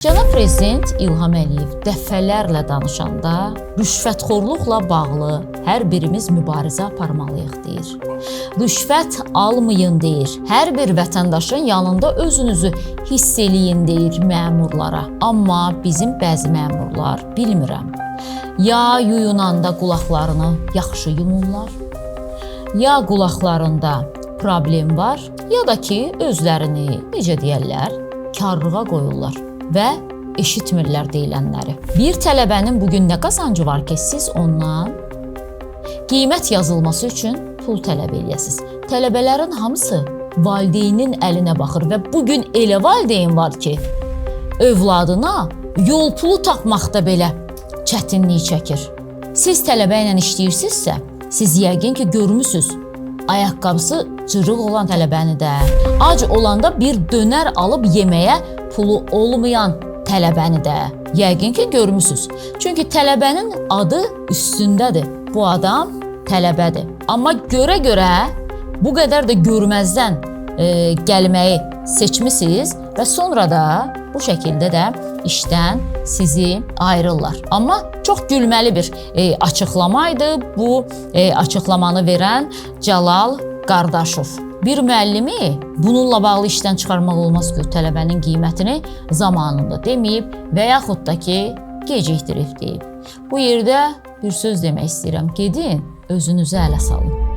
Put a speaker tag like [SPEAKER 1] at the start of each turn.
[SPEAKER 1] Cənab Prezident İlham Əliyev dəfələrlə danışanda rüşvətxorluqla bağlı hər birimiz mübarizə aparmalıyıq deyir. Rüşvət almayın deyir. Hər bir vətəndaşın yanında özünüzü hiss eləyin deyir məmurlara. Amma bizim bəzi məmurlar bilmirəm. Ya yuyunanda qulaqlarını yaxşı yumurlar, ya qulaqlarında problem var, ya da ki özlərini, necə deyərlər, karlığa qoyurlar və eşitmirlər deyilənləri. Bir tələbənin bugün nə qazancı var ki, siz ondan qiymət yazılması üçün pul tələb eləyəsiniz. Tələbələrin hamısı valideynin əlinə baxır və bugün elə valideyn var ki, övladına yol pulu tapmaqda belə çətinlik çəkir. Siz tələbə ilə işləyirsinizsə, siz yəqin ki, görmüsünüz. Ayaqqabısı cırıq olan tələbəni də, ac olanda bir dönər alıb yeməyə pulu olmayan tələbəni də yəqin ki, görmüsünüz. Çünki tələbənin adı üstündədir. Bu adam tələbədir. Amma görə bu qədər də görməzdən gəlməyi seçmisiniz və sonra da bu şəkildə də işdən sizi ayırırlar. Amma çox gülməli bir açıqlamaydı bu açıqlamanı verən Cəlal Qardaşov. Bir müəllimi bununla bağlı işdən çıxarmaq olmaz ki, tələbənin qiymətini zamanında deməyib və yaxud da ki, gecikdirib deyib. Bu yerdə bir söz demək istəyirəm. Gedin, özünüzü ələ salın.